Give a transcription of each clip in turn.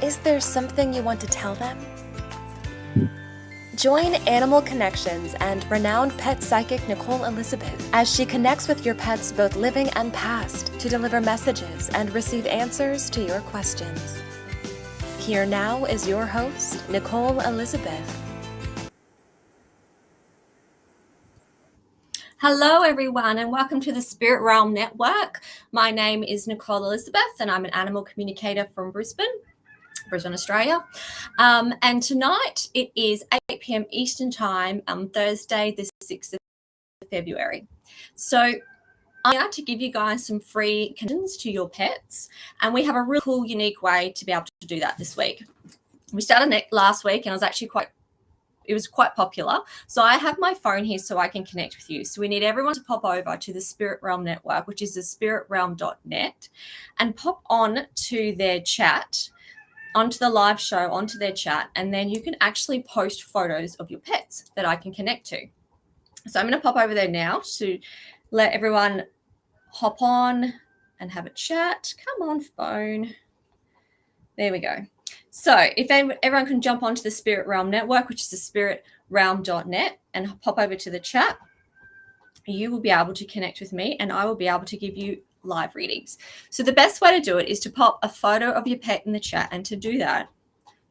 Is there something you want to tell them? Join Animal Connections and renowned pet psychic Nicole Elizabeth as she connects with your pets both living and past to deliver messages and receive answers to your questions. Here now is your host, Nicole Elizabeth. Hello, everyone, and welcome to the Spirit Realm Network. My name is Nicole Elizabeth, and I'm an animal communicator from Brisbane, Australia. And tonight it is 8 p.m. Eastern Time, Thursday, the 6th of February. So I'm here to give you guys some free connections to your pets, and we have a really cool, unique way to be able to do that this week. We started it last week, and it was quite popular. So I have my phone here so I can connect with you. So we need everyone to pop over to the Spirit Realm Network, which is the spiritrealm.net, and pop on to their chat, onto the live show, onto their chat, and then you can actually post photos of your pets that I can connect to. So I'm going to pop over there now to let everyone hop on and have a chat. Come on, phone. There we go. So if everyone can jump onto the Spirit Realm Network, which is the spiritrealm.net, and pop over to the chat, you will be able to connect with me and I will be able to give you live readings. So the best way to do it is to pop a photo of your pet in the chat, and to do that,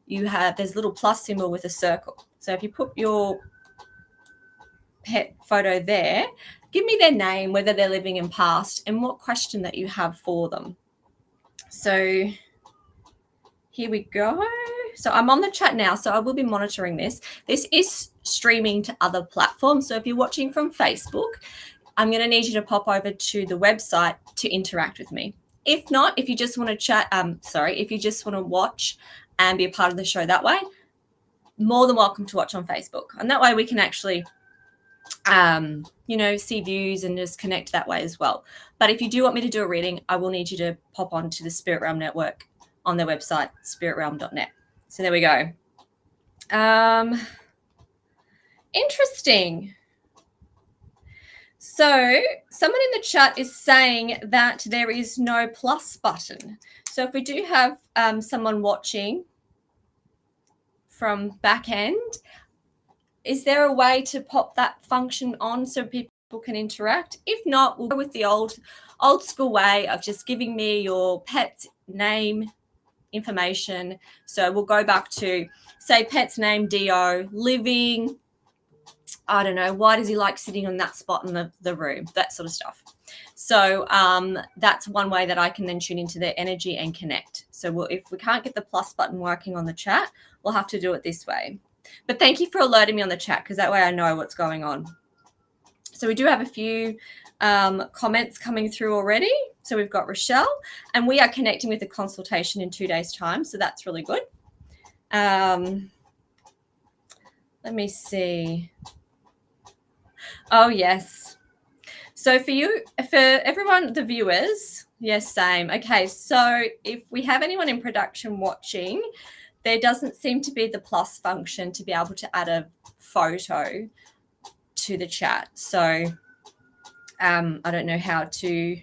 there's a little plus symbol with a circle. So if you put your pet photo there, give me their name, whether they're living and past, and what question that you have for them. So here we go. So I'm on the chat now, so I will be monitoring this. This is streaming to other platforms. So if you're watching from Facebook, I'm going to need you to pop over to the website to interact with me. If not, if you just want to chat, if you just want to watch and be a part of the show that way, more than welcome to watch on Facebook. And that way we can actually, see views and just connect that way as well. But if you do want me to do a reading, I will need you to pop on to the Spirit Realm Network on their website, spiritrealm.net. So there we go. Interesting. So someone in the chat is saying that there is no plus button. So if we do have someone watching from back end, is there a way to pop that function on so people can interact? If not, we'll go with the old school way of just giving me your pet's name, information. So we'll go back to, say, pet's name, Dio, living, I don't know, why does he like sitting on that spot in the room, that sort of stuff. So that's one way that I can then tune into their energy and connect. So if we can't get the plus button working on the chat, we'll have to do it this way. But thank you for alerting me on the chat, because that way I know what's going on. So we do have a few comments coming through already. So we've got Rochelle, and we are connecting with a consultation in 2 days' time. So that's really good. Let me see. Oh, yes. So for everyone, the viewers, yes, same. Okay, so if we have anyone in production watching, there doesn't seem to be the plus function to be able to add a photo to the chat. So I don't know how to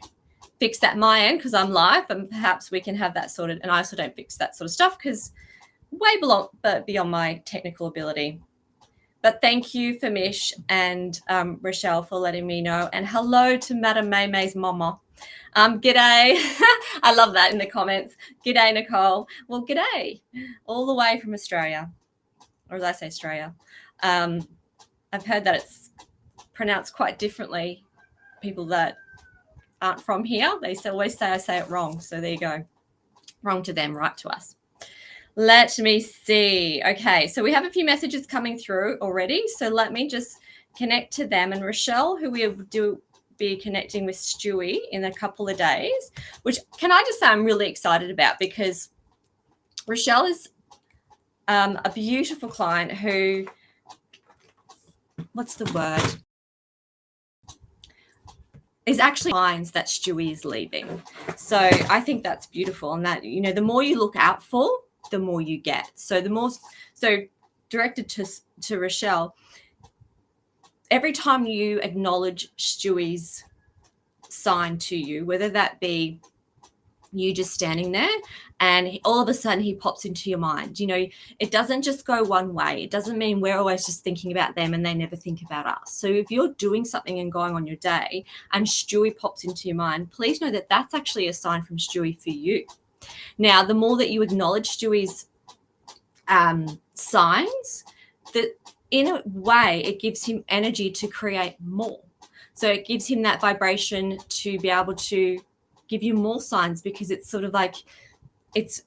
fix that my end, because I'm live, and perhaps we can have that sorted. And I also don't fix that sort of stuff because way beyond my technical ability. But thank you, Famish and Rochelle, for letting me know. And hello to Madam May's mama. G'day. I love that in the comments. G'day, Nicole. Well, g'day. All the way from Australia. Or as I say, Australia. I've heard that it's pronounced quite differently. People that aren't from here, they always say I say it wrong. So there you go. Wrong to them, right to us. Let me see. Okay, so we have a few messages coming through already. So let me just connect to them. And Rochelle, who we do be connecting with Stewie in a couple of days, which can I just say I'm really excited about, because Rochelle is a beautiful client who, what's the word? Is actually finds that Stewie is leaving. So I think that's beautiful. And that, the more you look out for, the more you get. So directed to Rochelle, every time you acknowledge Stewie's sign to you, whether that be you just standing there, and all of a sudden he pops into your mind. You know, it doesn't just go one way. It doesn't mean we're always just thinking about them and they never think about us. So if you're doing something and going on your day and Stewie pops into your mind, please know that that's actually a sign from Stewie for you. Now, the more that you acknowledge Stewie's signs, that in a way it gives him energy to create more. So it gives him that vibration to be able to give you more signs, because it's sort of like it's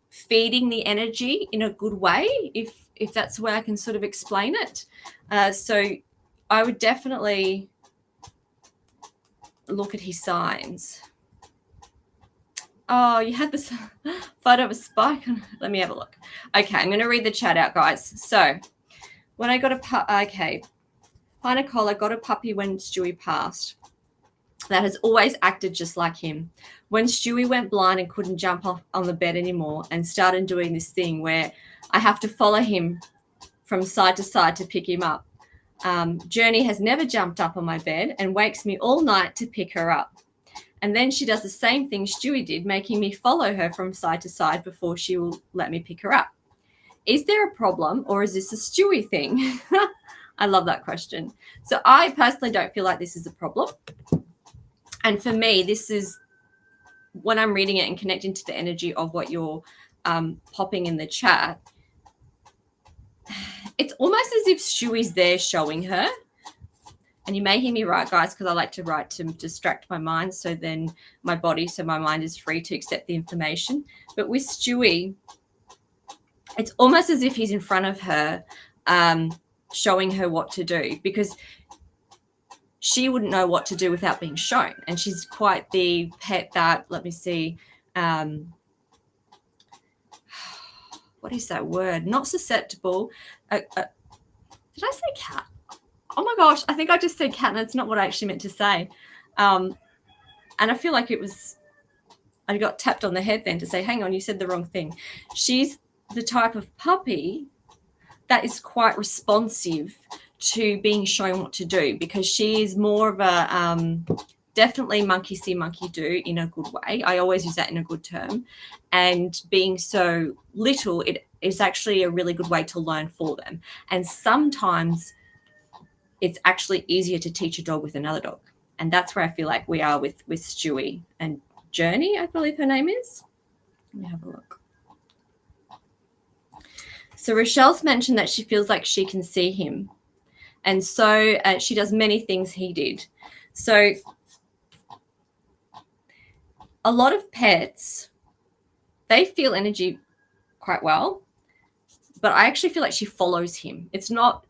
feeding the energy in a good way, if that's the way I can sort of explain it. So I would definitely look at his signs. Oh, you had this photo of a spike. Let me have a look. Okay, I'm going to read the chat out, guys. So when I got okay, hi Nicole, I got a puppy when Stewie passed that has always acted just like him. When Stewie went blind and couldn't jump off on the bed anymore and started doing this thing where I have to follow him from side to side to pick him up. Journey has never jumped up on my bed and wakes me all night to pick her up. And then she does the same thing Stewie did, making me follow her from side to side before she will let me pick her up. Is there a problem, or is this a Stewie thing? I love that question. So I personally don't feel like this is a problem. And for me, this is when I'm reading it and connecting to the energy of what you're popping in the chat. It's almost as if Stewie's there showing her. And you may hear me write, guys, because I like to write to distract my mind, so then my mind is free to accept the information. But with Stewie, it's almost as if he's in front of her, showing her what to do, because she wouldn't know what to do without being shown. And she's quite the pet that, let me see, what is that word? Not susceptible. Did I say cat? Oh my gosh, I think I just said cat, and it's not what I actually meant to say. And I feel like I got tapped on the head then to say, hang on, you said the wrong thing. She's the type of puppy that is quite responsive to being shown what to do, because she is more of a definitely monkey see, monkey do in a good way. I always use that in a good term. And being so little, it is actually a really good way to learn for them. And sometimes it's actually easier to teach a dog with another dog. And that's where I feel like we are with Stewie and Journey, I believe her name is. Let me have a look. So Rochelle's mentioned that she feels like she can see him. And so she does many things he did. So a lot of pets, they feel energy quite well, but I actually feel like she follows him. It's not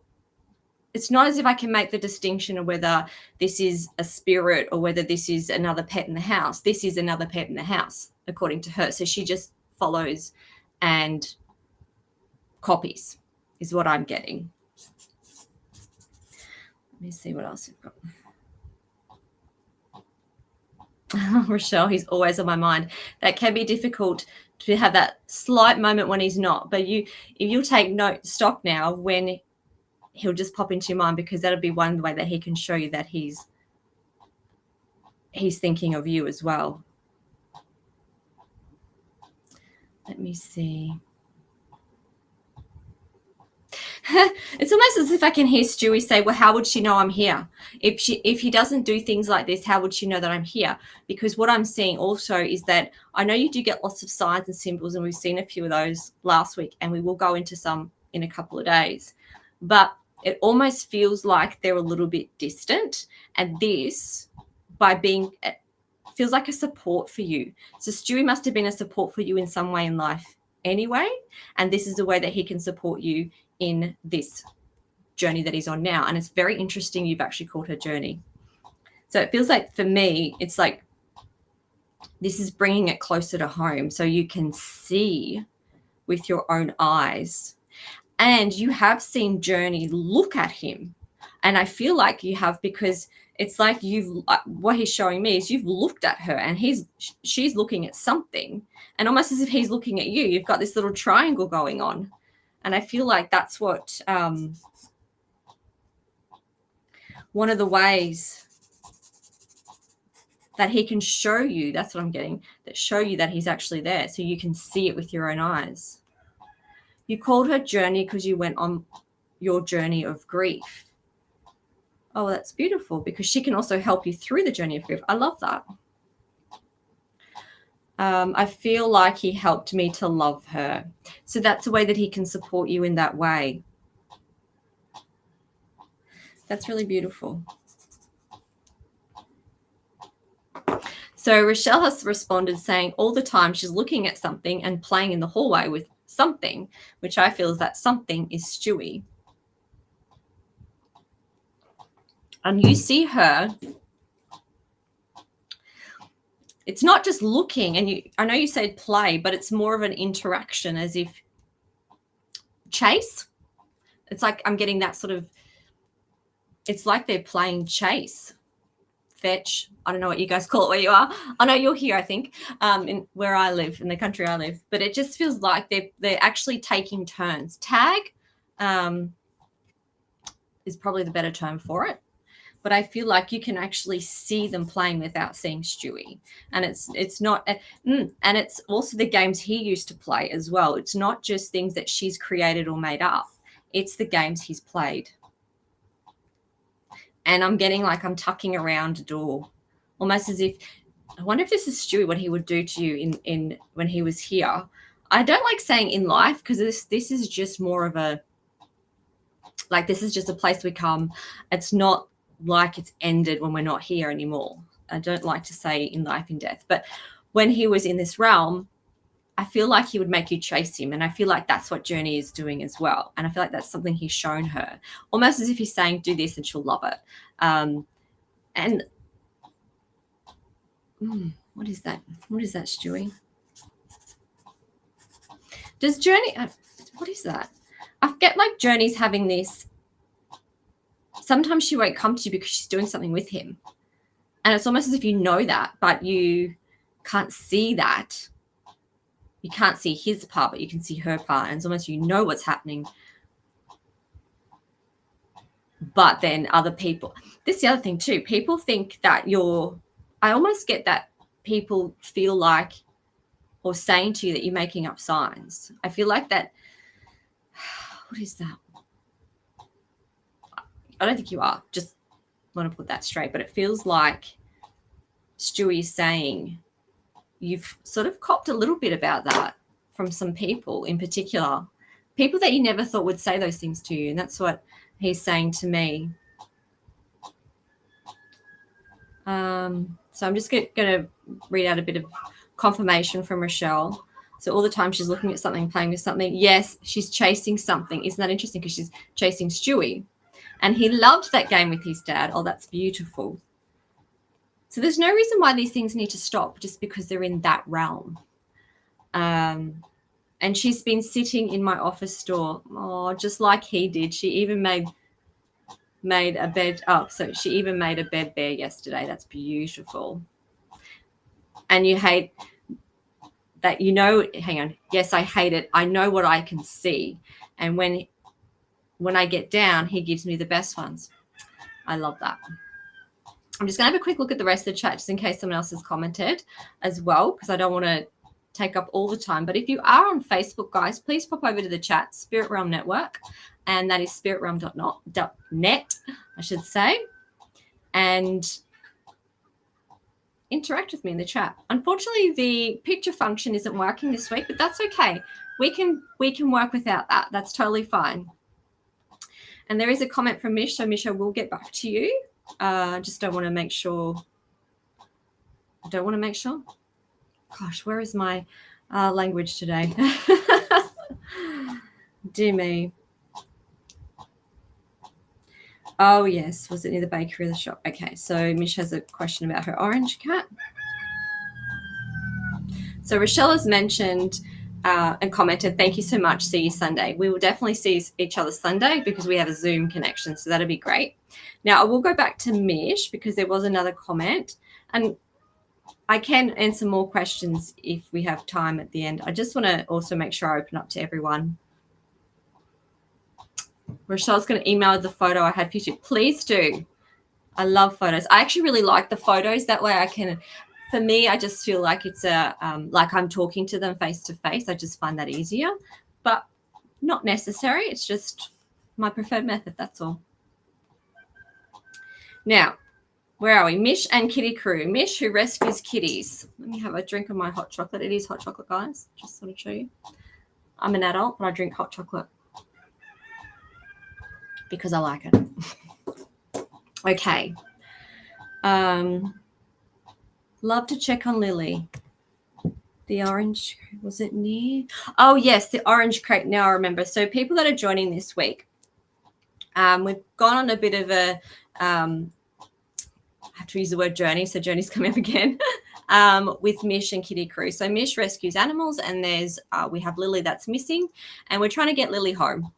as if I can make the distinction of whether this is a spirit or whether this is another pet in the house. This is another pet in the house, according to her. So she just follows and copies is what I'm getting. Let me see what else we've got. Rochelle, he's always on my mind. That can be difficult to have that slight moment when he's not. But if you take stock now when he'll just pop into your mind, because that'll be one way that he can show you that he's thinking of you as well. Let me see. It's almost as if I can hear Stewie say, well, how would she know I'm here? If he doesn't do things like this, how would she know that I'm here? Because what I'm seeing also is that I know you do get lots of signs and symbols, and we've seen a few of those last week, and we will go into some in a couple of days. But it almost feels like they're a little bit distant, and this, by being, feels like a support for you. So Stewie must have been a support for you in some way in life anyway, and this is the way that he can support you in this journey that he's on now. And it's very interesting you've actually called her Journey. So it feels like, for me, it's like this is bringing it closer to home so you can see with your own eyes. And you have seen Journey look at him. And I feel like you have, because it's like what he's showing me is you've looked at her and she's looking at something, and almost as if he's looking at you. You've got this little triangle going on. And I feel like that's what one of the ways that he can show you, that's what I'm getting, that show you that he's actually there so you can see it with your own eyes. You called her journey because you went on your journey of grief. Oh, that's beautiful, because she can also help you through the journey of grief. I love that. I feel like he helped me to love her. So that's a way that he can support you in that way. That's really beautiful. So Rochelle has responded saying all the time she's looking at something and playing in the hallway with something, which I feel is that something is Stewie. And you see her. It's not just looking, and I know you said play, but it's more of an interaction, as if chase. It's like I'm getting that sort of, it's like they're playing chase, fetch. I don't know what you guys call it where you are. I know you're here, I think, in where I live, in the country I live. But it just feels like they're actually taking turns. Tag is probably the better term for it. But I feel like you can actually see them playing without seeing Stewie. And it's not, and it's also the games he used to play as well. It's not just things that she's created or made up. It's the games he's played. And I'm getting like I'm tucking around a door, almost as if, I wonder if this is Stewie, what he would do to you in when he was here. I don't like saying in life, because this is just more of a, like, this is just a place we come. It's not like it's ended when we're not here anymore. I don't like to say in life and death, but when he was in this realm, I feel like he would make you chase him. And I feel like that's what Journey is doing as well. And I feel like that's something he's shown her, almost as if he's saying, do this and she'll love it. What is that? What is that, Stewie? Does Journey, what is that? I get like Journey's having this. Sometimes she won't come to you because she's doing something with him. And it's almost as if you know that, but you can't see that. You can't see his part, but you can see her part. And it's almost, you know what's happening. But then other people, this is the other thing too. People think that I almost get that people feel like, or saying to you that you're making up signs. I feel like that, what is that? I don't think you are. Just want to put that straight. But it feels like Stewie is saying you've sort of copped a little bit about that from some people in particular, people that you never thought would say those things to you. And that's what he's saying to me. So I'm just going to read out a bit of confirmation from Rochelle. So all the time she's looking at something, playing with something. Yes, she's chasing something. Isn't that interesting? Because she's chasing Stewie. And he loved that game with his dad. Oh, that's beautiful. So there's no reason why these things need to stop just because they're in that realm. And she's been sitting in my office door, just like he did. She even made a bed. Oh, so she even made a bed there yesterday. That's beautiful. And you hate that, hang on. Yes, I hate it. I know what I can see. And when I get down, he gives me the best ones. I love that. I'm just going to have a quick look at the rest of the chat just in case someone else has commented as well, because I don't want to take up all the time. But if you are on Facebook, guys, please pop over to the chat, Spirit Realm Network, and that is spiritrealm.net, I should say, and interact with me in the chat. Unfortunately, the picture function isn't working this week, but that's okay. We can work without that. That's totally fine. And there is a comment from Mish, so Mish, I will get back to you. Just don't want to make sure. Gosh, where is my language today? Dear me. Oh, yes. Was it near the bakery or the shop? Okay, so Mish has a question about her orange cat. So Rochelle has mentioned and commented, thank you so much. See you Sunday. We will definitely see each other Sunday because we have a Zoom connection, so that'll be great. Now, I will go back to Mish because there was another comment, and I can answer more questions if we have time at the end. I just want to also make sure I open up to everyone. Rochelle's going to email the photo I had for you. Please do. I love photos. I actually really like the photos. That way I can, for me, I just feel like it's like I'm talking to them face to face. I just find that easier, but not necessary. It's just my preferred method. That's all. Now, where are we? Mish and Kitty Crew. Mish, who rescues kitties. Let me have a drink of my hot chocolate. It is hot chocolate, guys. Just sort of show you. I'm an adult, but I drink hot chocolate because I like it. Okay. Love to check on Lily. The orange, was it near? Oh, yes, the orange crate. Now I remember. So people that are joining this week, we've gone on a bit of a, I have to use the word journey, so journey's coming up again, with Mish and Kitty Crew. So Mish rescues animals, and we have Lily that's missing, and we're trying to get Lily home.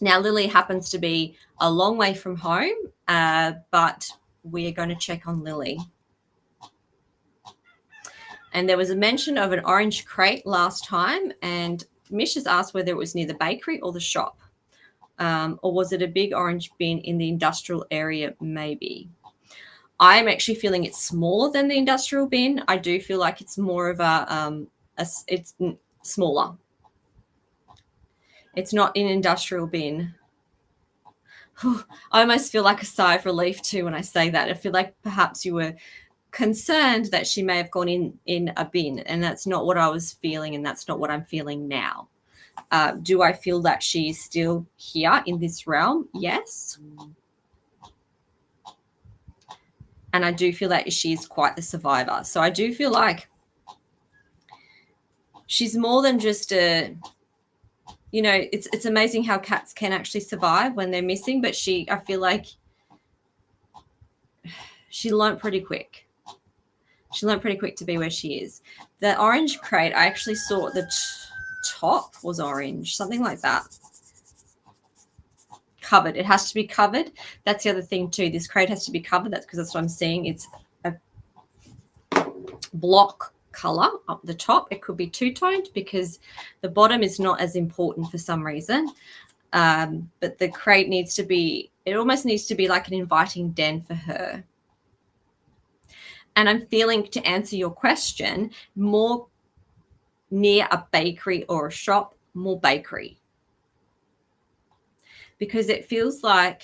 Now, Lily happens to be a long way from home, but we are going to check on Lily. And there was a mention of an orange crate last time, and Mish has asked whether it was near the bakery or the shop, or was it a big orange bin in the industrial area maybe. I'm actually feeling it's smaller than the industrial bin. I do feel like it's more of it's smaller. It's not an industrial bin. I almost feel like a sigh of relief too when I say that. I feel like perhaps you were concerned that she may have gone in a bin, and that's not what I was feeling, and that's not what I'm feeling now. Do I feel that she's still here in this realm? Yes. And I do feel that she's quite the survivor. So I do feel like she's more than just it's amazing how cats can actually survive when they're missing, but I feel like she learnt pretty quick. She learnt pretty quick to be where she is. The orange crate, I actually saw the top was orange, something like that. Covered. It has to be covered. That's the other thing too. This crate has to be covered. That's because that's what I'm seeing. It's a block color up the top. It could be two-toned because the bottom is not as important for some reason. But the crate it almost needs to be like an inviting den for her. And I'm feeling, to answer your question, more near a bakery or a shop, more bakery. Because it feels like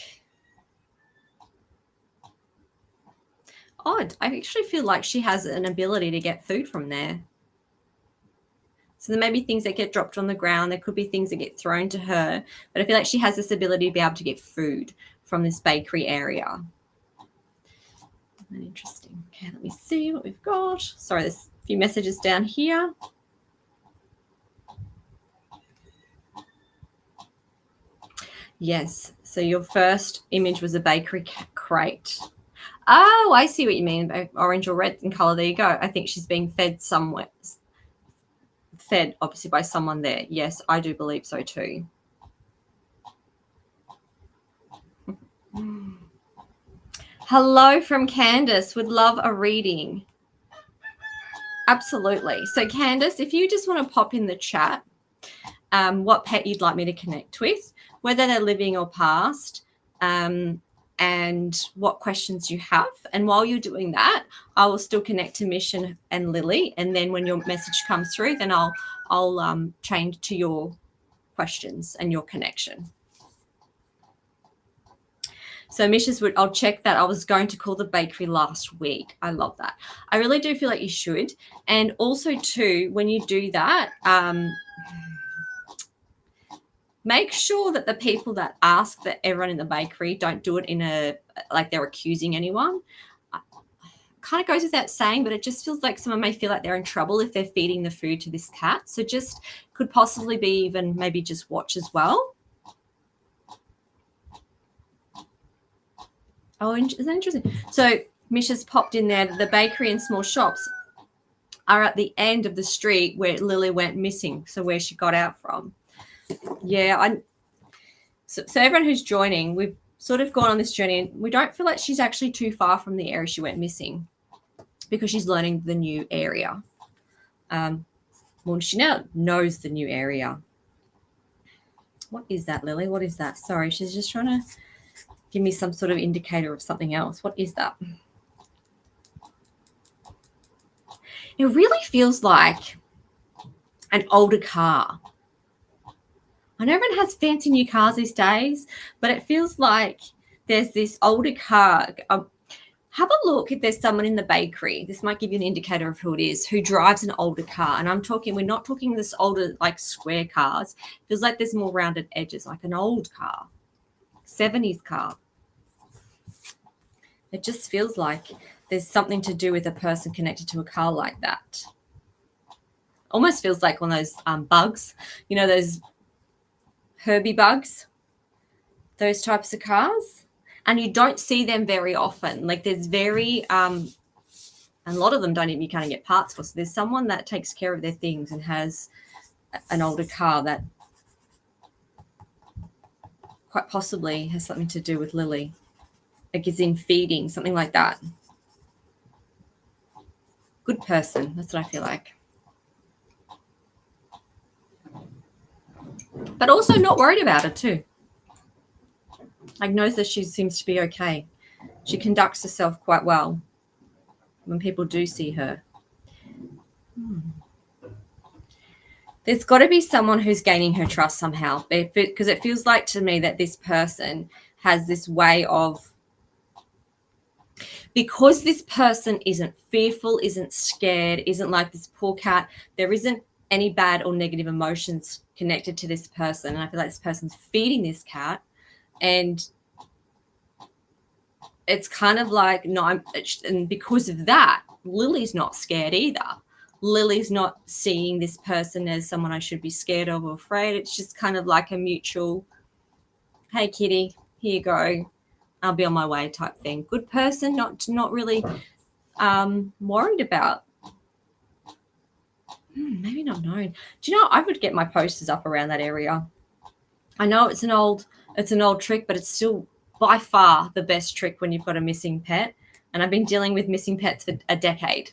odd. I actually feel like she has an ability to get food from there. So there may be things that get dropped on the ground. There could be things that get thrown to her. But I feel like she has this ability to be able to get food from this bakery area. Interesting. Okay, let me see what we've got. Sorry, there's a few messages down here. Yes, so your first image was a bakery crate. Oh, I see what you mean. Orange or red in color. There you go. I think she's being fed somewhere. Fed, obviously, by someone there. Yes, I do believe so too. Hello from Candace. Would love a reading. Absolutely. So, Candace, if you just want to pop in the chat what pet you'd like me to connect with, whether they're living or past, and what questions you have. And while you're doing that, I will still connect to Mish and Lily. And then when your message comes through, then I'll change to your questions and your connection. So Mish's would, I'll check that. I was going to call the bakery last week. I love that. I really do feel like you should. And also too, when you do that, make sure that the people that ask that everyone in the bakery don't do it in like they're accusing anyone. Kind of goes without saying, but it just feels like someone may feel like they're in trouble if they're feeding the food to this cat. So just could possibly be even maybe just watch as well. Oh, isn't that interesting? So Misha's popped in there. The bakery and small shops are at the end of the street where Lily went missing, so where she got out from. Yeah, so everyone who's joining, we've sort of gone on this journey, and we don't feel like she's actually too far from the area she went missing because she's learning the new area. Well, she now knows the new area. What is that, Lily? What is that? Sorry, she's just trying to give me some sort of indicator of something else. What is that? It really feels like an older car. I know everyone has fancy new cars these days, but it feels like there's this older car. Have a look if there's someone in the bakery. This might give you an indicator of who it is, who drives an older car. And we're not talking this older, like square cars. It feels like there's more rounded edges, like an old car, 70s car. It just feels like there's something to do with a person connected to a car like that. Almost feels like one of those bugs, those Herbie bugs, those types of cars. And you don't see them very often. Like there's a lot of them you can't get parts for. So there's someone that takes care of their things and has an older car that quite possibly has something to do with Lily. Like is in feeding, something like that. Good person, that's what I feel like. But also not worried about it too. Like knows that she seems to be okay. She conducts herself quite well when people do see her. There's got to be someone who's gaining her trust somehow, because it feels like to me that this person has this way of, because this person isn't fearful, isn't scared, isn't like this poor cat, there isn't any bad or negative emotions connected to this person. And I feel like this person's feeding this cat, and it's kind of like, no, and because of that, Lily's not scared either. Lily's not seeing this person as someone I should be scared of or afraid. It's just kind of like a mutual, hey, kitty, here you go. I'll be on my way type thing. Good person, not really worried about. Maybe not known. Do you know, I would get my posters up around that area. I know it's an old trick, but it's still by far the best trick when you've got a missing pet. And I've been dealing with missing pets for a decade.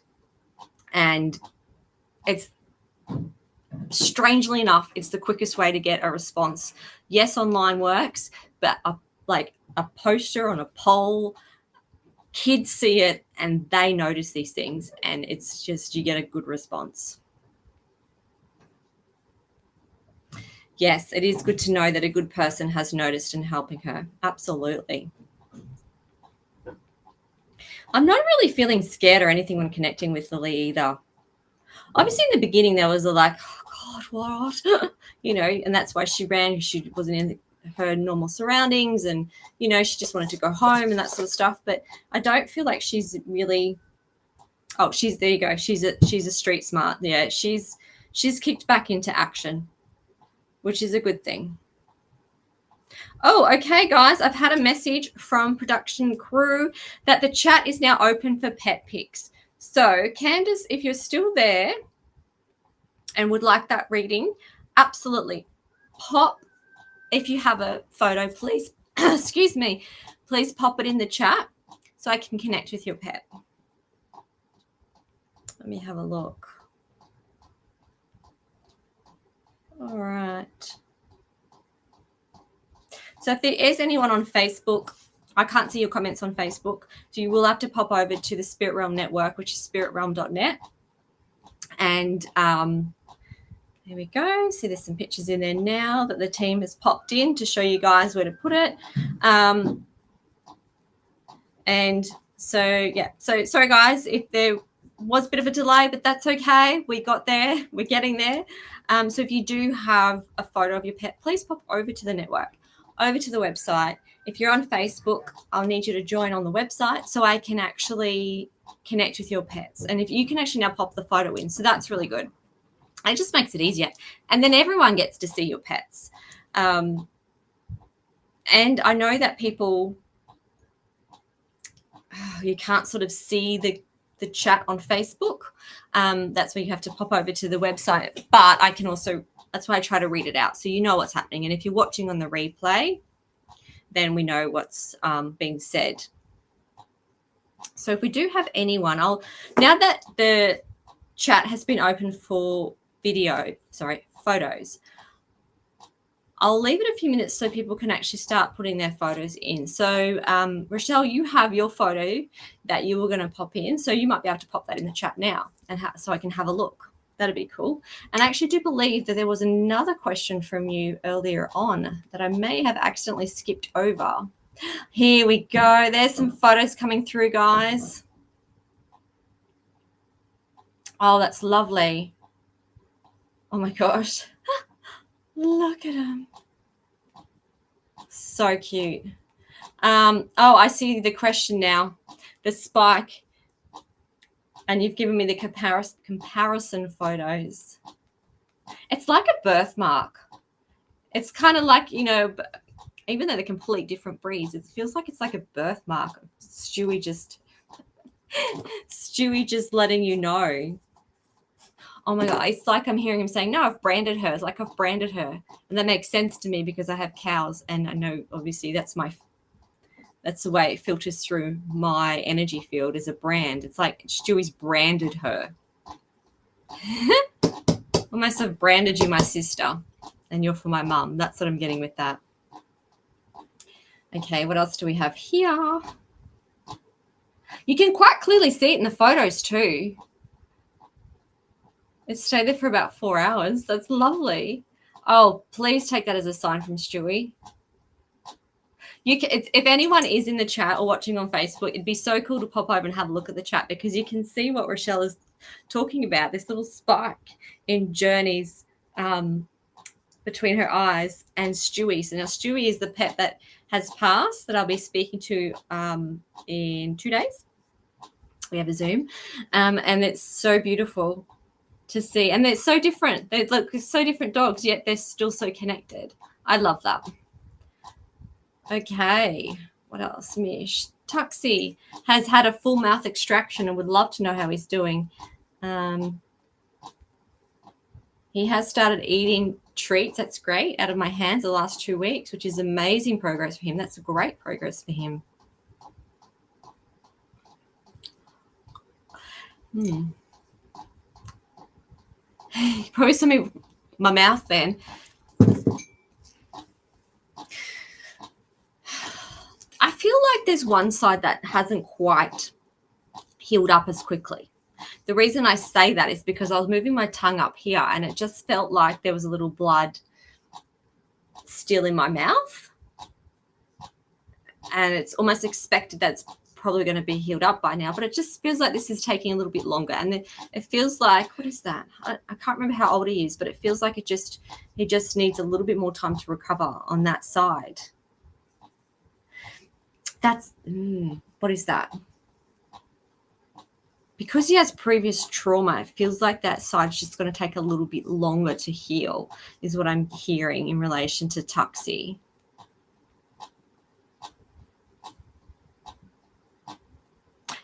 And it's, strangely enough, it's the quickest way to get a response. Yes, online works, but a poster on a pole, kids see it and they notice these things, and it's just, you get a good response. Yes, it is good to know that a good person has noticed and helping her. Absolutely. I'm not really feeling scared or anything when connecting with Lily either. Obviously, in the beginning, there was a like, oh, God, what? And that's why she ran. She wasn't in her normal surroundings, and, she just wanted to go home and that sort of stuff. But I don't feel like she's really, there you go. She's a street smart. Yeah, she's kicked back into action, which is a good thing. Oh, okay, guys, I've had a message from production crew that the chat is now open for pet pics. So, Candace, if you're still there and would like that reading, absolutely pop. If you have a photo, please, excuse me, please pop it in the chat so I can connect with your pet. Let me have a look. All right. So if there is anyone on Facebook, I can't see your comments on Facebook, so you will have to pop over to the Spirit Realm Network, which is spiritrealm.net. And there we go. See, there's some pictures in there now that the team has popped in to show you guys where to put it. And so, yeah. So sorry, guys, if there was a bit of a delay, but that's okay. We got there. We're getting there. So if you do have a photo of your pet, please pop over to the network, over to the website. If you're on Facebook, I'll need you to join on the website so I can actually connect with your pets. And if you can actually now pop the photo in, so that's really good. It just makes it easier. And then everyone gets to see your pets. And I know that people, you can't sort of see the chat on Facebook. That's where you have to pop over to the website. But I can also, that's why I try to read it out so you know what's happening. And if you're watching on the replay, then we know what's being said. So if we do have anyone, now that the chat has been open for photos, I'll leave it a few minutes so people can actually start putting their photos in. So Rochelle, you have your photo that you were going to pop in. So you might be able to pop that in the chat now and so I can have a look. That'd be cool. And I actually do believe that there was another question from you earlier on that I may have accidentally skipped over. Here we go. There's some photos coming through, guys. Oh, that's lovely. Oh my gosh. Look at him. So cute. Oh, I see the question now. The spike. And you've given me the comparison photos. It's like a birthmark. It's kind of like, you know, even though they're complete different breeds, it feels like it's like a birthmark. Stewie just letting you know. Oh my God, it's like I'm hearing him saying, no, I've branded her. It's like I've branded her. And that makes sense to me because I have cows and I know obviously that's the way it filters through my energy field as a brand. It's like Stewie's branded her. Almost have branded you my sister and you're for my mum. That's what I'm getting with that. Okay, what else do we have here? You can quite clearly see it in the photos too. It stayed there for about 4 hours. That's lovely. Oh, please take that as a sign from Stewie. If anyone is in the chat or watching on Facebook, it'd be so cool to pop over and have a look at the chat because you can see what Rochelle is talking about, this little spike in Journey's between her eyes and Stewie. So now Stewie is the pet that has passed that I'll be speaking to in 2 days. We have a Zoom and it's so beautiful to see. And they're so different. They look so different dogs, yet they're still so connected. I love that. Okay, what else, Mish? Tuxie has had a full mouth extraction and would love to know how he's doing. He has started eating treats. That's great. Out of my hands the last 2 weeks, which is amazing progress for him. That's great progress for him. Probably some of my mouth then. I feel like there's one side that hasn't quite healed up as quickly. The reason I say that is because I was moving my tongue up here and it just felt like there was a little blood still in my mouth. And it's almost expected that's probably going to be healed up by now, but it just feels like this is taking a little bit longer. And it feels like, what is that? I can't remember how old he is, but it feels like he just needs a little bit more time to recover on that side. That's, what is that? Because he has previous trauma, it feels like that side's just going to take a little bit longer to heal, is what I'm hearing in relation to Tuxie.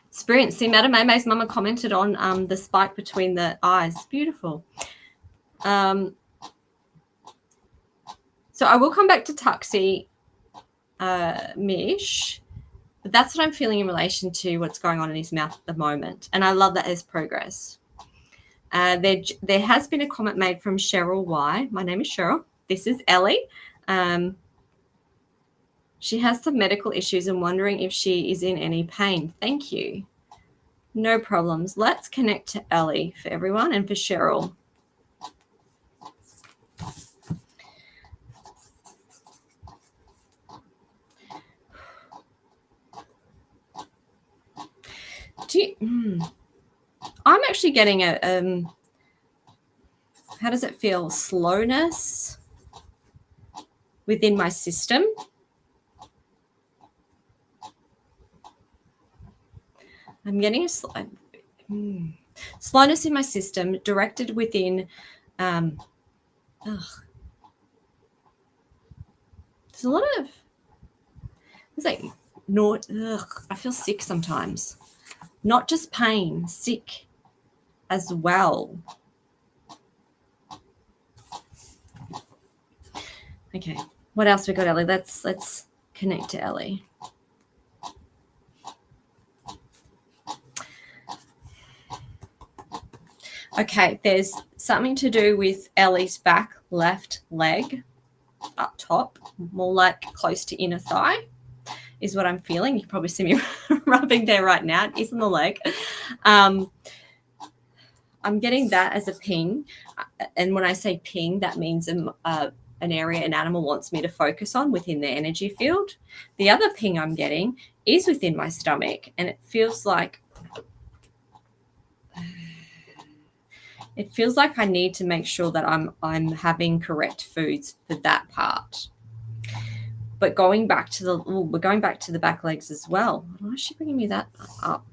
It's brilliant. See, Madam Maymay's mama commented on the spike between the eyes. Beautiful. So I will come back to Tuxie, Mish. But that's what I'm feeling in relation to what's going on in his mouth at the moment. And I love that as progress. There has been a comment made from Cheryl Y. My name is Cheryl. This is Ellie. She has some medical issues and wondering if she is in any pain. Thank you. No problems. Let's connect to Ellie for everyone and for Cheryl. I'm actually getting a how does it feel? Slowness within my system. I'm getting a slowness in my system directed within. There's a lot of. It's like I feel sick sometimes. Not just pain, sick as well. Okay, what else we got, Ellie? Let's connect to Ellie. Okay, there's something to do with Ellie's back left leg. up top, more like close to inner thigh is what I'm feeling. You can probably see me rubbing there right now. It is on the leg. I'm getting that as a ping. And when I say ping, that means an area an animal wants me to focus on within their energy field. The other ping I'm getting is within my stomach, and it feels like I need to make sure that I'm having correct foods for that part. But we're going back to the back legs as well. Why is she bringing me that up?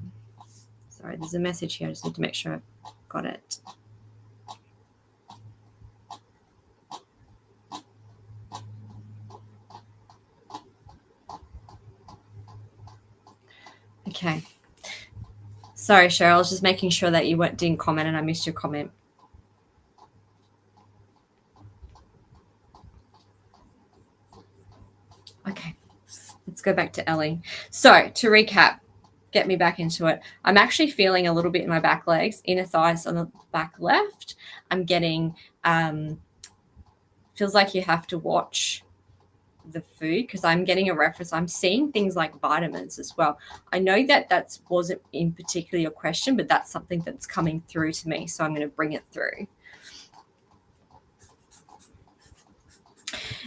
Sorry, there's a message here. I just need to make sure I've got it. Okay. Sorry, Cheryl. I was just making sure that you didn't comment and I missed your comment. Okay. Let's go back to Ellie. So to recap, get me back into it. I'm actually feeling a little bit in my back legs, inner thighs on the back left. I'm getting, feels like you have to watch the food because I'm getting a reference. I'm seeing things like vitamins as well. I know that wasn't in particular your question, but that's something that's coming through to me. So I'm going to bring it through.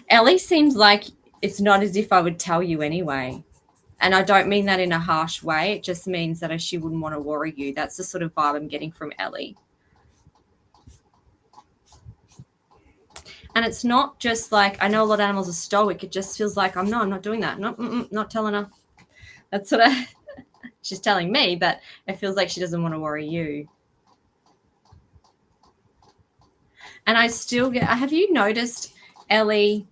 Ellie seems like it's not as if I would tell you anyway. And I don't mean that in a harsh way. It just means that she wouldn't want to worry you. That's the sort of vibe I'm getting from Ellie. And it's not just like, I know a lot of animals are stoic. It just feels like, I'm not doing that. Not telling her. That's sort of, she's telling me, but it feels like she doesn't want to worry you. And I still get, have you noticed, Ellie,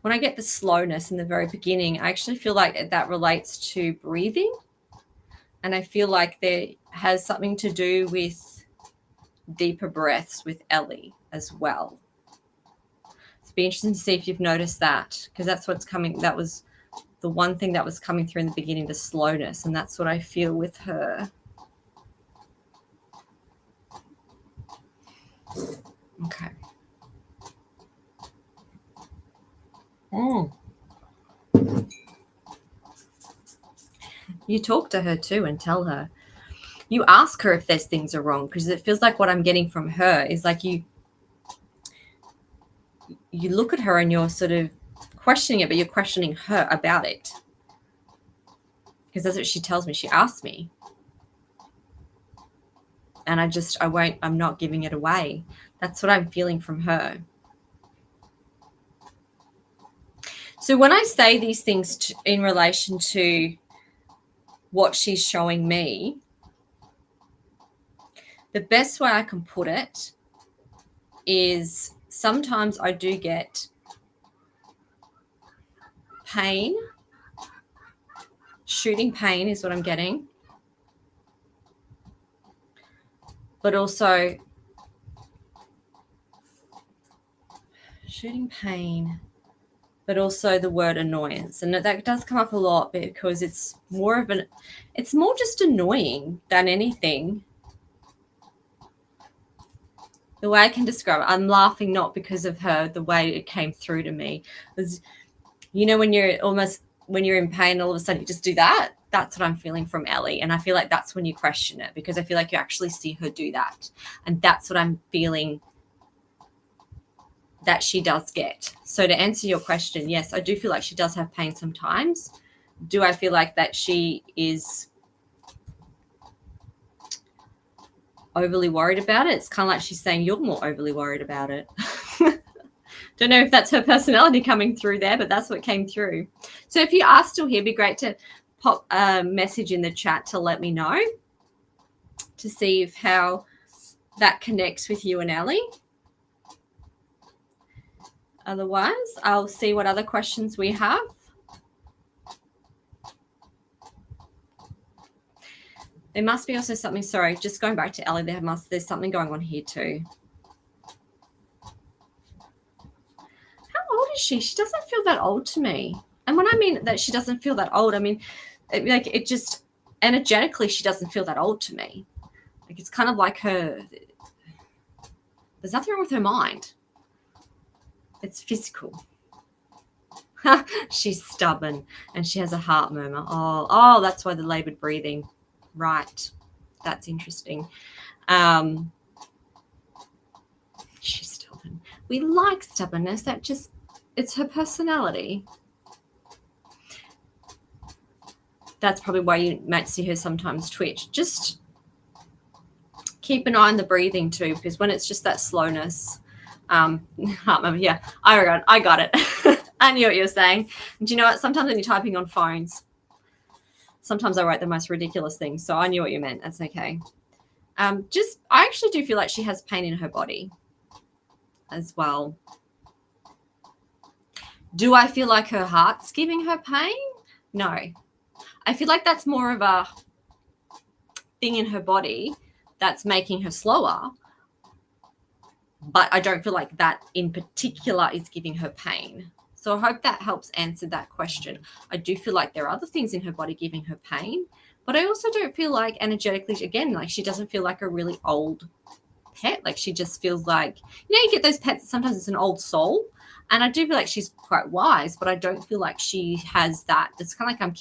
when I get the slowness in the very beginning, I actually feel like that relates to breathing. And I feel like there has something to do with deeper breaths with Ellie as well. It'd be interesting to see if you've noticed that, because that's what's coming. That was the one thing that was coming through in the beginning, the slowness. And that's what I feel with her. Okay. You talk to her too and tell her. You ask her if there's things are wrong, because it feels like what I'm getting from her is like you look at her and you're sort of questioning it, but you're questioning her about it. Because that's what she tells me. She asks me. And I'm not giving it away. That's what I'm feeling from her. So when I say these things in relation to what she's showing me, the best way I can put it is sometimes I do get pain. Shooting pain is what I'm getting. But also shooting pain, but also the word annoyance. And that does come up a lot because it's more just annoying than anything. The way I can describe it, I'm laughing not because of her, the way it came through to me. Was, when you're in pain, all of a sudden you just do that. That's what I'm feeling from Ellie. And I feel like that's when you question it, because I feel like you actually see her do that. And that's what I'm feeling that she does get. So to answer your question, yes, I do feel like she does have pain sometimes. Do I feel like that she is overly worried about it? It's kind of like she's saying you're more overly worried about it. Don't know if that's her personality coming through there, but that's what came through. So if you are still here, it'd be great to pop a message in the chat to let me know, to see how that connects with you and Ellie. Otherwise, I'll see what other questions we have. There must be also something, sorry, just going back to Ellie, there's something going on here too. How old is she? She doesn't feel that old to me. And when I mean that she doesn't feel that old, I mean, it just energetically, she doesn't feel that old to me. Like it's kind of like her, There's nothing wrong with her mind. It's physical. She's stubborn and she has a heart murmur. Oh, that's why the labored breathing. Right. That's interesting. She's stubborn. We like stubbornness. It's her personality. That's probably why you might see her sometimes twitch. Just keep an eye on the breathing too, because when it's just that slowness, heart murmur, yeah, I got it. I knew what you were saying. And do you know what? Sometimes when you're typing on phones, sometimes I write the most ridiculous things. So I knew what you meant. That's okay. I actually do feel like she has pain in her body as well. Do I feel like her heart's giving her pain? No. I feel like that's more of a thing in her body that's making her slower. But I don't feel like that in particular is giving her pain. So I hope that helps answer that question. I do feel like there are other things in her body giving her pain, but I also don't feel like energetically, again, like she doesn't feel like a really old pet. Like she just feels like, you get those pets, sometimes it's an old soul. And I do feel like she's quite wise, but I don't feel like she has that. It's kind of like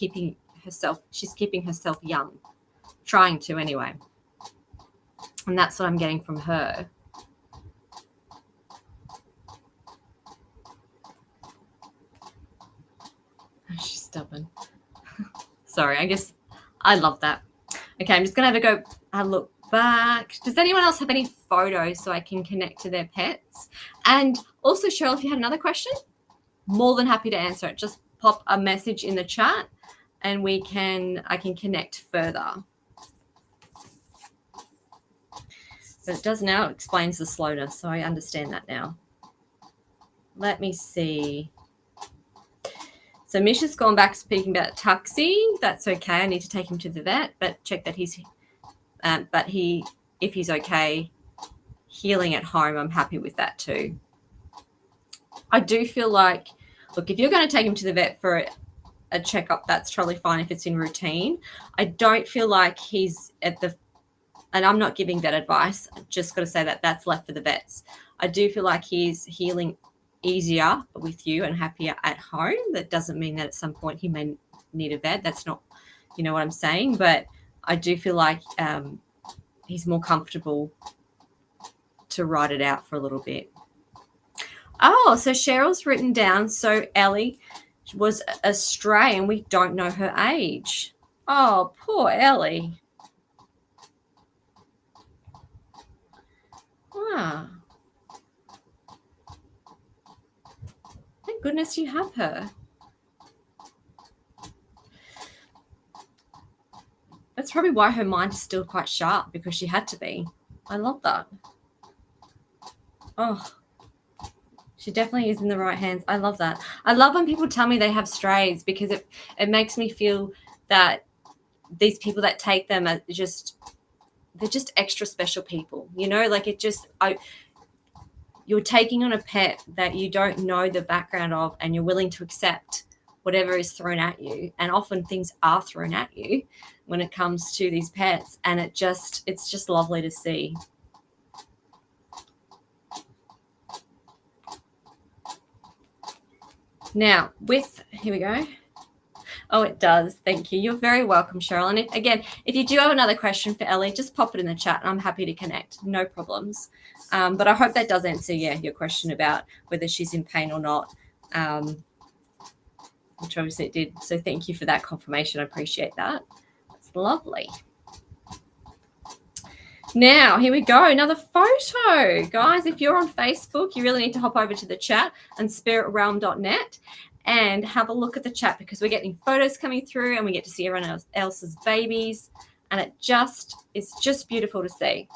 she's keeping herself young, trying to anyway. And that's what I'm getting from her. She's stubborn. Sorry, I guess I love that. Okay, I'm just going to have a look back. Does anyone else have any photos so I can connect to their pets? And also, Cheryl, if you had another question, more than happy to answer it. Just pop a message in the chat and I can connect further. But it does now, it explains the slowness, so I understand that now. Let me see. So Misha's gone back speaking about Tuxie. That's okay. I need to take him to the vet, but check that if he's okay healing at home, I'm happy with that too. I do feel like, look, if you're going to take him to the vet for a checkup, that's totally fine if it's in routine. I don't feel like he's and I'm not giving vet advice. I just got to say that that's left for the vets. I do feel like he's healing easier with you and happier at home. That doesn't mean that at some point he may need a vet. That's not, what I'm saying. But I do feel like he's more comfortable to ride it out for a little bit. Oh, so Cheryl's written down, so Ellie was a stray and we don't know her age. Oh, poor Ellie. Ah. Thank goodness you have her. That's probably why her mind is still quite sharp, because she had to be. I love that. Oh, she definitely is in the right hands. I love that. I love when people tell me they have strays, because it makes me feel that these people that take them are they're just extra special people, you're taking on a pet that you don't know the background of, and you're willing to accept whatever is thrown at you. And often things are thrown at you when it comes to these pets, and it's just lovely to see. Now, here we go. Oh, it does. Thank you. You're very welcome, Cheryl. And if you do have another question for Ellie, just pop it in the chat and I'm happy to connect. No problems. But I hope that does answer, your question about whether she's in pain or not, which obviously it did. So thank you for that confirmation. I appreciate that. That's lovely. Now, here we go. Another photo. Guys, if you're on Facebook, you really need to hop over to the chat and spiritrealm.net and have a look at the chat, because we're getting photos coming through and we get to see everyone else's babies. And it's just beautiful to see.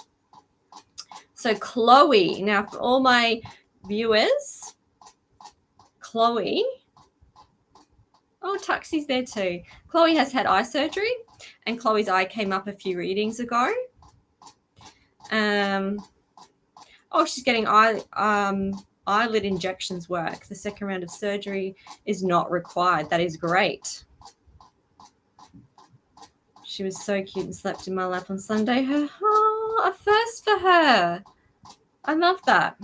So Chloe, now for all my viewers, Chloe, oh, Tuxie's there too. Chloe has had eye surgery and Chloe's eye came up a few readings ago. She's getting eyelid injections work. The second round of surgery is not required. That is great. She was so cute and slept in my lap on Sunday. A first for her. I love that.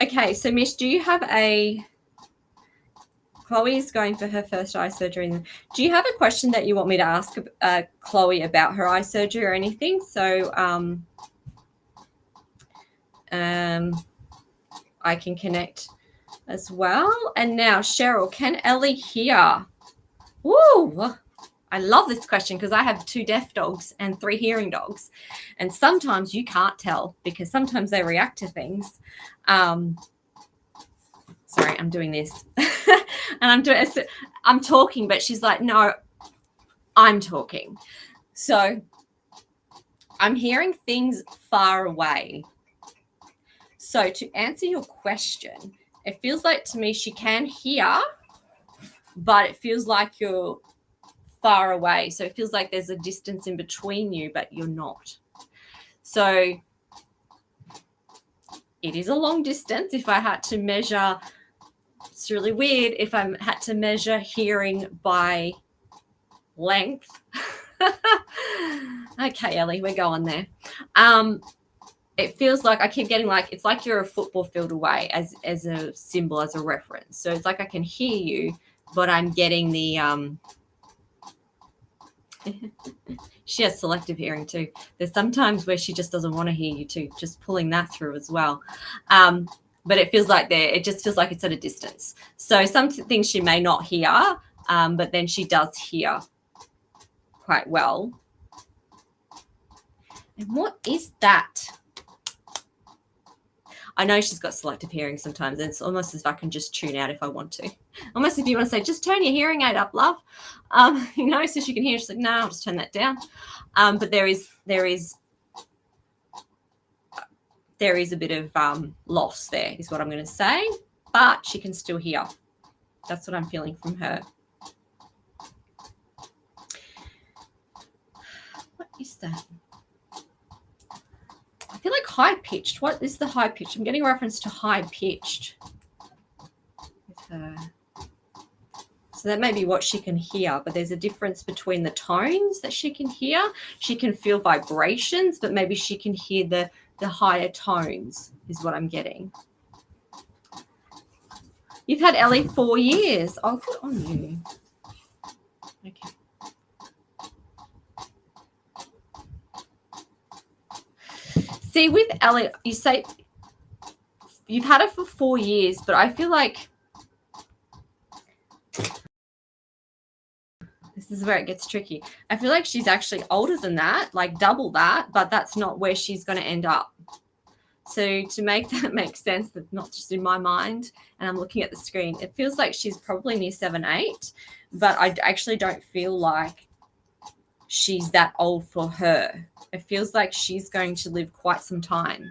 Okay, so Mish, do you have Chloe's going for her first eye surgery. Do you have a question that you want me to ask Chloe about her eye surgery or anything? So I can connect as well. And now, Cheryl, can Ellie hear? Woo! I love this question because I have 2 deaf dogs and 3 hearing dogs. And sometimes you can't tell because sometimes they react to things. Sorry, I'm doing this. And I'm talking, but she's like, no, I'm talking. So I'm hearing things far away. So to answer your question, it feels like to me she can hear, but it feels like you're far away. So it feels like there's a distance in between you, but you're not. So it is a long distance. If I had to measure, it's really weird if I had to measure hearing by length. Okay, Ellie, we're going there. It feels like I keep getting like, it's like you're a football field away as a symbol, as a reference. So it's like I can hear you, but I'm getting the she has selective hearing too. There's sometimes where she just doesn't want to hear you too, just pulling that through as well. But it feels like it just feels like it's at a distance. So some things she may not hear, but then she does hear quite well. And what is that? I know she's got selective hearing sometimes. And it's almost as if I can just tune out if I want to. Almost if you want to say, just turn your hearing aid up, love. So she can hear. She's like, no, I'll just turn that down. But there is a bit of loss there, is what I'm going to say. But she can still hear. That's what I'm feeling from her. What is that? I feel like high-pitched. What is the high-pitched? I'm getting a reference to high-pitched with her. So that may be what she can hear, but there's a difference between the tones that she can hear. She can feel vibrations, but maybe she can hear the higher tones is what I'm getting. You've had Ellie 4 years. Oh, good on you. Okay. See, with Ellie, you say you've had her for 4 years, but I feel like this is where it gets tricky. I feel like she's actually older than that, like double that, but that's not where she's going to end up. So to make that make sense, that's not just in my mind, and I'm looking at the screen, it feels like she's probably near 7, 8, but I actually don't feel like she's that old for her. It feels like she's going to live quite some time.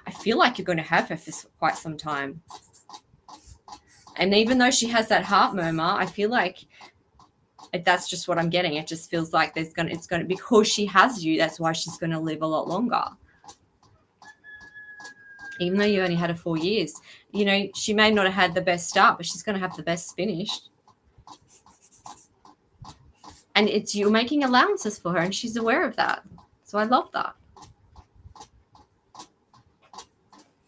I feel like you're going to have her for quite some time. And even though she has that heart murmur, I feel like that's just what I'm getting. It just feels like it's going to, because she has you, that's why she's going to live a lot longer. Even though you only had her 4 years, she may not have had the best start, but she's going to have the best finish. And you're making allowances for her, and she's aware of that. So I love that.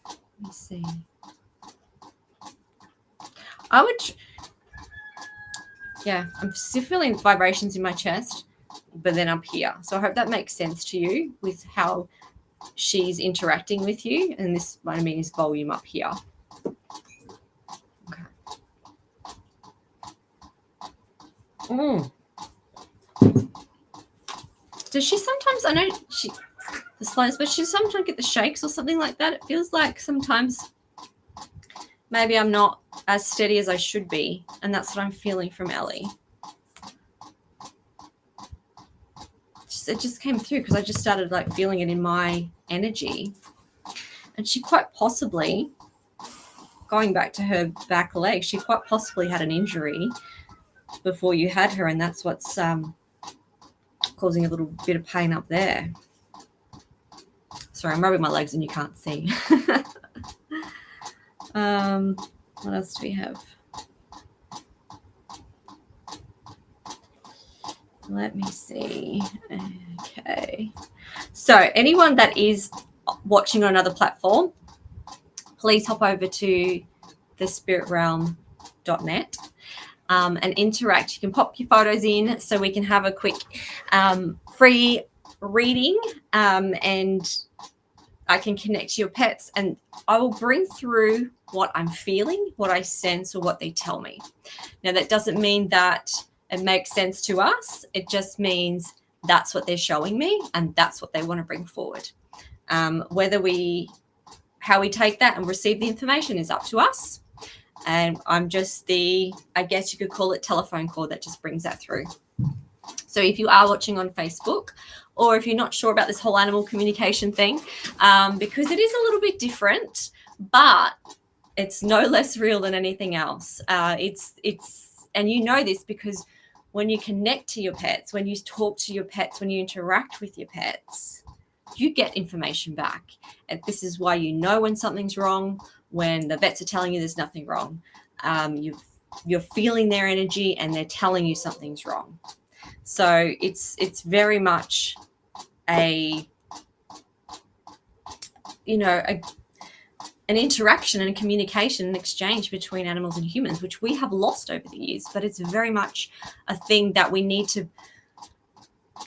Let me see. I'm still feeling vibrations in my chest, but then up here. So I hope that makes sense to you with how she's interacting with you. And this, what I mean, is volume up here. Okay. Does she sometimes, I know the slowness, but she sometimes get the shakes or something like that? It feels like sometimes maybe I'm not as steady as I should be, and that's what I'm feeling from Ellie. It just came through because I just started like feeling it in my energy. And she quite possibly, going back to her back leg, she quite possibly had an injury before you had her, and that's what's causing a little bit of pain up there. Sorry, I'm rubbing my legs and you can't see. What else do we have? Let me see. Okay. So anyone that is watching on another platform, please hop over to thespiritrealm.net and interact. You can pop your photos in so we can have a quick free reading, and I can connect to your pets, and I will bring through what I'm feeling, what I sense, or what they tell me. Now, that doesn't mean that it makes sense to us. It just means that's what they're showing me, and that's what they want to bring forward. How we take that and receive the information is up to us. And I'm just I guess you could call it telephone call that just brings that through. So if you are watching on Facebook, or if you're not sure about this whole animal communication thing, because it is a little bit different, but it's no less real than anything else. And you know this because when you connect to your pets, when you talk to your pets, when you interact with your pets, you get information back. And this is why you know when something's wrong, when the vets are telling you there's nothing wrong. You're feeling their energy and they're telling you something's wrong. So it's very much an interaction and a communication and exchange between animals and humans, which we have lost over the years, but it's very much a thing that we need to,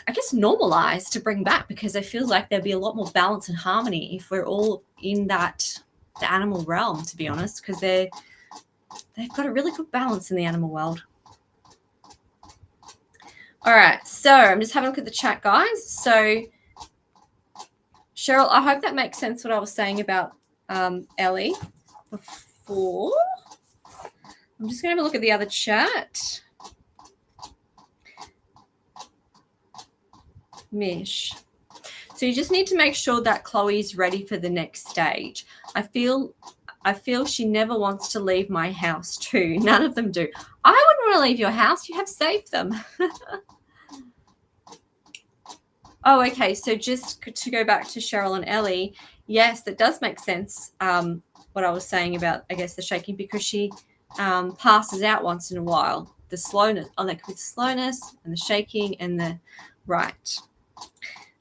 I guess, normalize to bring back, because I feel like there'd be a lot more balance and harmony if we're all in the animal realm, to be honest, because they've got a really good balance in the animal world. All right, so I'm just having a look at the chat, guys. So Cheryl, I hope that makes sense what I was saying about Ellie before. I'm just going to have a look at the other chat. Mish. So you just need to make sure that Chloe is ready for the next stage. I feel she never wants to leave my house too. None of them do. I wouldn't want to leave your house. You have saved them. Oh, okay. So just to go back to Cheryl and Ellie, yes, that does make sense. What I was saying about, I guess, the shaking, because she passes out once in a while. The slowness, with the slowness and the shaking and the right.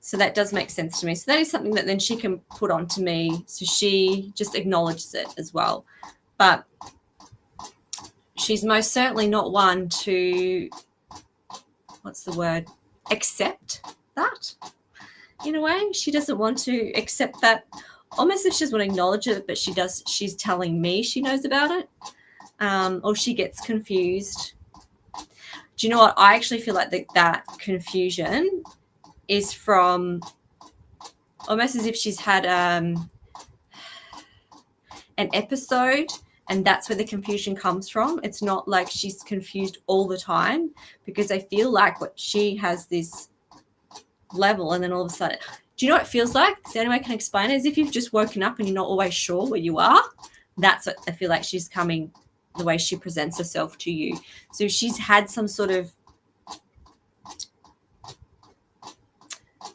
So that does make sense to me. So that is something that then she can put on to me. So she just acknowledges it as well. But she's most certainly not one to, accept that in a way. She doesn't want to accept that, almost if she doesn't want to acknowledge it, but she's telling me she knows about it, or she gets confused. Do you know what? I actually feel like that confusion is from almost as if she's had an episode, and that's where the confusion comes from. It's not like she's confused all the time, because I feel like what she has this level, and then all of a sudden, do you know what it feels like? The only way I can explain it is if you've just woken up and you're not always sure where you are. That's what I feel like she's coming, the way she presents herself to you. So she's had some sort of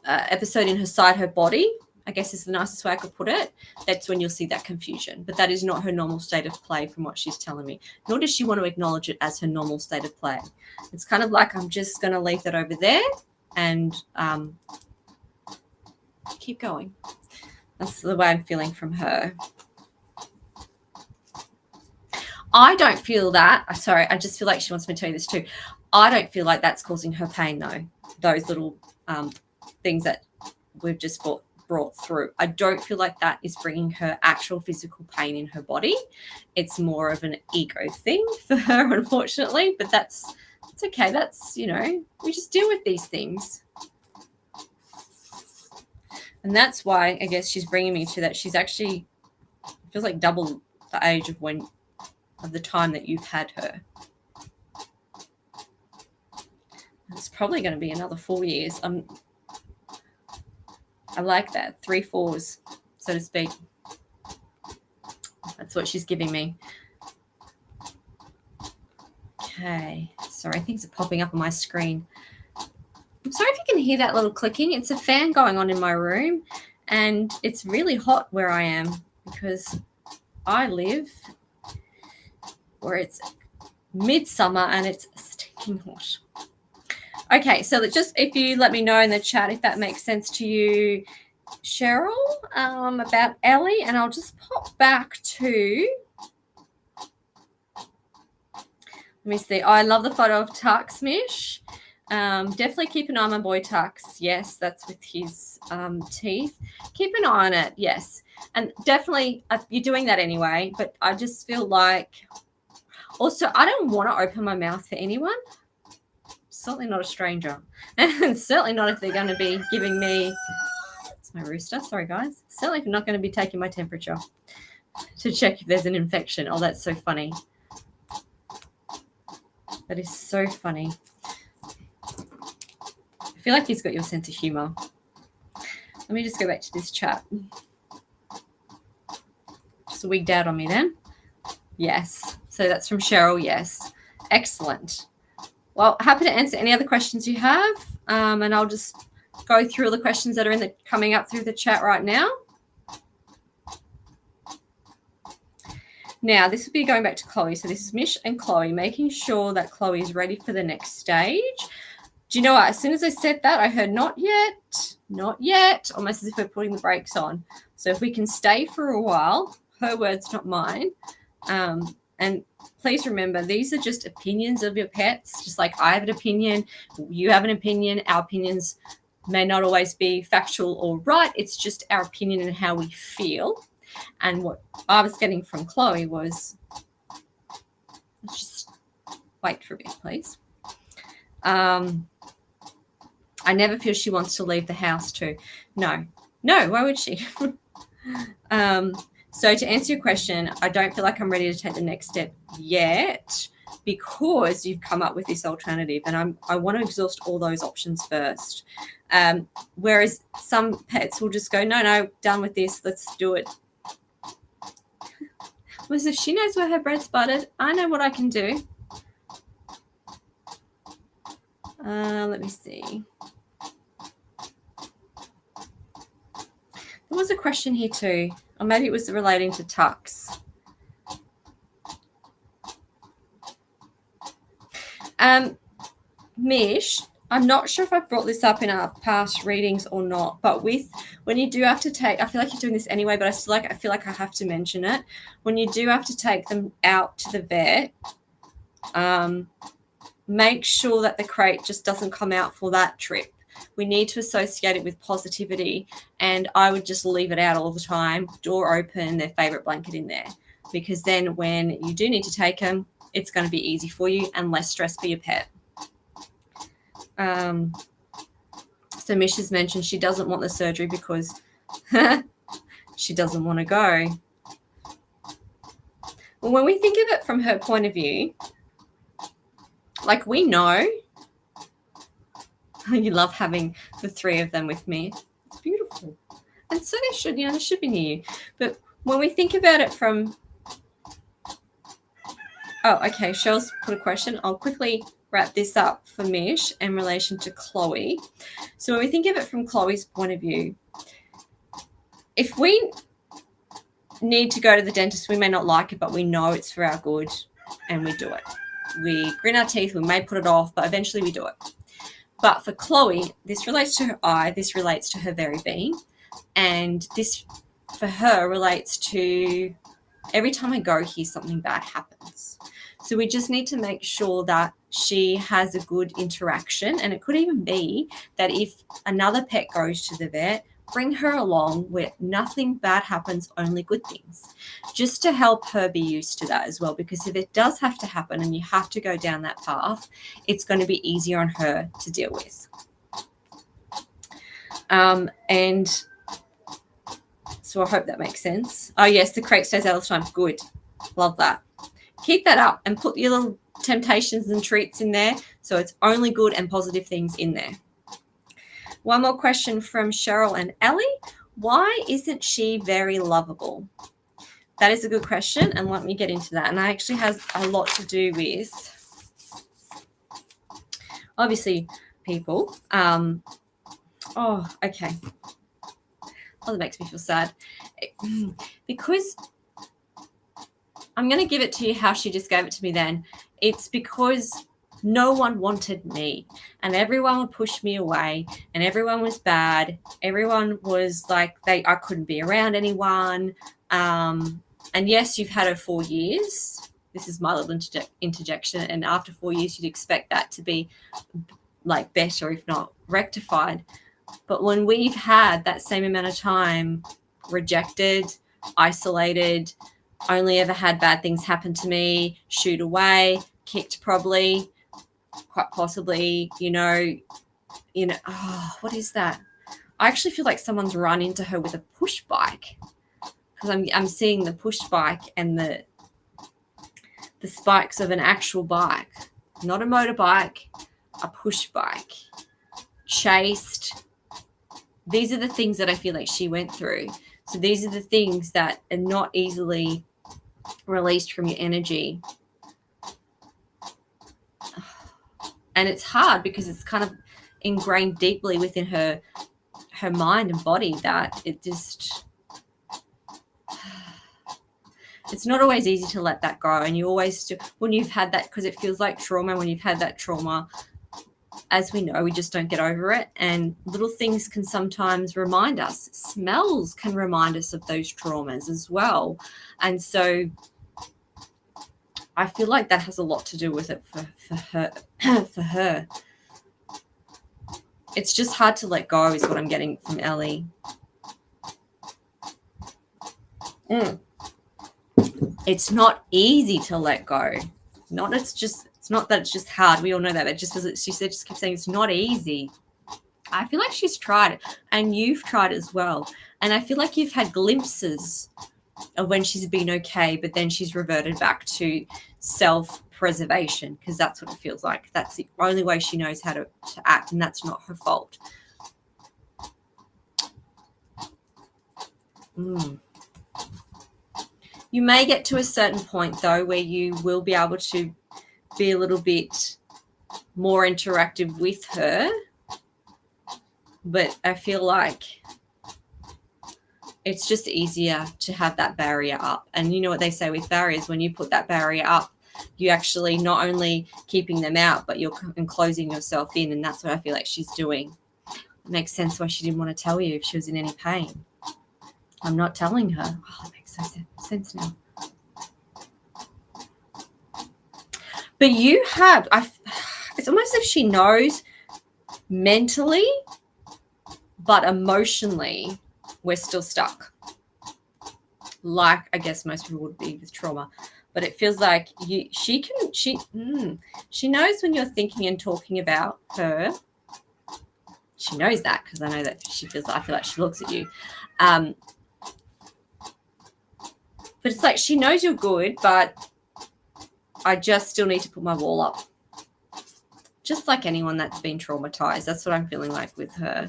episode inside her body, I guess is the nicest way I could put it. That's when you'll see that confusion. But that is not her normal state of play from what she's telling me. Nor does she want to acknowledge it as her normal state of play. It's kind of like, I'm just going to leave that over there and keep going. That's the way I'm feeling from her. I don't feel that. Sorry, I just feel like she wants me to tell you this too. I don't feel like that's causing her pain, though. Those little things that we've just brought through. I don't feel like that is bringing her actual physical pain in her body. It's more of an ego thing for her, unfortunately. But it's okay. That's, we just deal with these things. And that's why I guess she's bringing me to that. She's actually feels like double the age of the time that you've had her. It's probably going to be another 4 years. I like that. 3 4s, so to speak. That's what she's giving me. Okay. Sorry, things are popping up on my screen. I'm sorry if you can hear that little clicking. It's a fan going on in my room, and it's really hot where I am because I live where it's midsummer and it's stinking hot. Okay, so just if you let me know in the chat if that makes sense to you, Cheryl about Ellie, and I'll just pop back to, let me see. Oh, I love the photo of Tux, Mish. Definitely keep an eye on my boy Tux. Yes, that's with his teeth. Keep an eye on it, yes. And definitely, you're doing that anyway, but I just feel like, also, I don't want to open my mouth to anyone. Certainly not a stranger. And certainly not if they're going to be giving me, it's my rooster, sorry guys. Certainly if you're not going to be taking my temperature to check if there's an infection. Oh, that's so funny. That is so funny. I feel like he's got your sense of humor. Let me just go back to this chat. Just wigged out on me then. Yes. So that's from Cheryl. Yes. Excellent. Well, happy to answer any other questions you have. And I'll just go through all the questions that are coming up through the chat right now. Now, this will be going back to Chloe. So this is Mish and Chloe, making sure that Chloe is ready for the next stage. Do you know what? As soon as I said that, I heard not yet, almost as if we're putting the brakes on. So if we can stay for a while, her words, not mine. And please remember, these are just opinions of your pets. Just like I have an opinion, you have an opinion. Our opinions may not always be factual or right. It's just our opinion and how we feel. And what I was getting from Chloe was, just wait for a bit, please. I never feel she wants to leave the house too. No, why would she? So to answer your question, I don't feel like I'm ready to take the next step yet because you've come up with this alternative, and I want to exhaust all those options first. Whereas some pets will just go, no, done with this, let's do it. Well, if she knows where her bread's buttered, I know what I can do. Let me see. There was a question here too, or maybe it was relating to Tux. Mish, I'm not sure if I brought this up in our past readings or not, but when you do have to take, I feel like you're doing this anyway, but I feel like I have to mention it. When you do have to take them out to the vet, make sure that the crate just doesn't come out for that trip. We need to associate it with positivity, and I would just leave it out all the time, door open, their favorite blanket in there, because then when you do need to take them, it's going to be easy for you and less stress for your pet. So Mish has mentioned she doesn't want the surgery because she doesn't want to go. Well, when we think of it from her point of view, like, we know you love having the three of them with me. It's beautiful. And so they should be near you. But when we think about it from, oh, okay, Cheryl's put a question. I'll quickly wrap this up for Mish in relation to Chloe. So when we think of it from Chloe's point of view, if we need to go to the dentist, we may not like it, but we know it's for our good and we do it. We grin our teeth, we may put it off, but eventually we do it. But for Chloe, this relates to her eye, this relates to her very being, and this for her relates to every time I go here, something bad happens. So we just need to make sure that she has a good interaction, and it could even be that if another pet goes to the vet, bring her along where nothing bad happens, only good things, just to help her be used to that as well. Because if it does have to happen and you have to go down that path, it's going to be easier on her to deal with. And so I hope that makes sense. Oh, yes, the crate stays out all the time. Good. Love that. Keep that up and put your little temptations and treats in there so it's only good and positive things in there. One more question from Cheryl and Ellie. Why isn't she very lovable? That is a good question, and let me get into that. And it actually has a lot to do with, obviously, people. Oh, okay. Oh, that makes me feel sad. Because I'm going to give it to you how she just gave it to me then. It's because no one wanted me, and everyone would push me away, and everyone was bad. Everyone was like, I couldn't be around anyone. And yes, you've had her 4 years. This is my little interjection. And after 4 years, you'd expect that to be like better, if not rectified. But when we've had that same amount of time rejected, isolated, only ever had bad things happen to me, shooed away, kicked probably, quite possibly, oh, what is that? I actually feel like someone's run into her with a push bike, because I'm seeing the push bike and the spikes of an actual bike, not a motorbike, a push bike, chased. These are the things that I feel like she went through. So these are the things that are not easily released from your energy. And it's hard because it's kind of ingrained deeply within her mind and body that it just, it's not always easy to let that go. And you always do, when you've had that, because it feels like trauma, when you've had that trauma, as we know, we just don't get over it. And little things can sometimes remind us. Smells can remind us of those traumas as well. And so I feel like that has a lot to do with it for her. For her. It's just hard to let go is what I'm getting from Ellie. It's not easy to let go. It's not that it's just hard. We all know that. But just as she said, just kept saying it's not easy. I feel like she's tried it, and you've tried it as well. And I feel like you've had glimpses of when she's been okay, but then she's reverted back to self-preservation, because that's what it feels like. That's the only way she knows how to act, and that's not her fault. You may get to a certain point, though, where you will be able to be a little bit more interactive with her. But I feel like it's just easier to have that barrier up. And you know what they say with barriers, when you put that barrier up, you actually not only keeping them out, but you're enclosing yourself in. And that's what I feel like she's doing. It makes sense why she didn't want to tell you if she was in any pain. I'm not telling her. Oh, it makes so sense now. But you have, it's almost as if she knows mentally, but emotionally, we're still stuck. Like I guess most people would be with trauma. But it feels like she knows when you're thinking and talking about her. She knows that, because I know that I feel like she looks at you. But it's like she knows you're good, but I just still need to put my wall up. Just like anyone that's been traumatized. That's what I'm feeling like with her.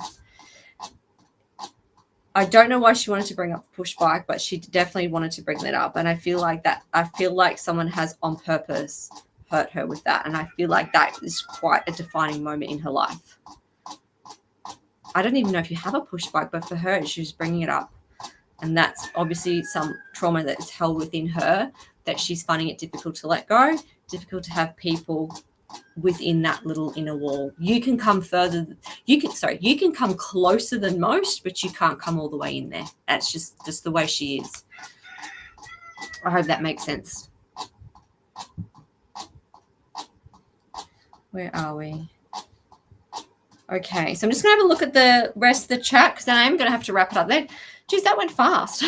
I don't know why she wanted to bring up the push bike, but she definitely wanted to bring that up. And I feel like someone has on purpose hurt her with that. And I feel like that is quite a defining moment in her life. I don't even know if you have a push bike, but for her, she was bringing it up. And that's obviously some trauma that is held within her that she's finding it difficult to let go, difficult to have people within that little inner wall. You can come further. You can come closer than most, but you can't come all the way in there. That's just the way she is. I hope that makes sense. Where are we? Okay, so I'm just going to have a look at the rest of the chat, because then I am going to have to wrap it up then. Geez, that went fast.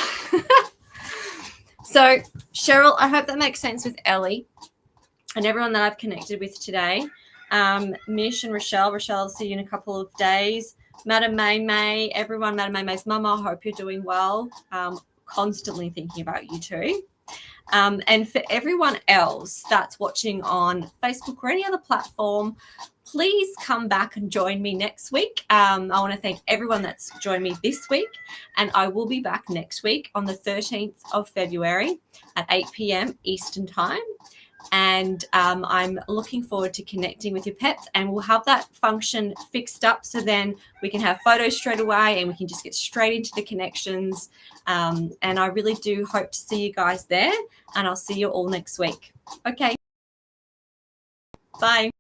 So, Cheryl, I hope that makes sense with Ellie and everyone that I've connected with today. Mish and Rochelle. Rochelle, I'll see you in a couple of days. Madam May, everyone, Madam May's mama, hope you're doing well. Constantly thinking about you too. And for everyone else that's watching on Facebook or any other platform, please come back and join me next week. I want to thank everyone that's joined me this week, and I will be back next week on the 13th of February at 8 p.m. Eastern Time. And I'm looking forward to connecting with your pets, and we'll have that function fixed up so then we can have photos straight away and we can just get straight into the connections. And I really do hope to see you guys there, and I'll see you all next week. Okay. Bye. Bye.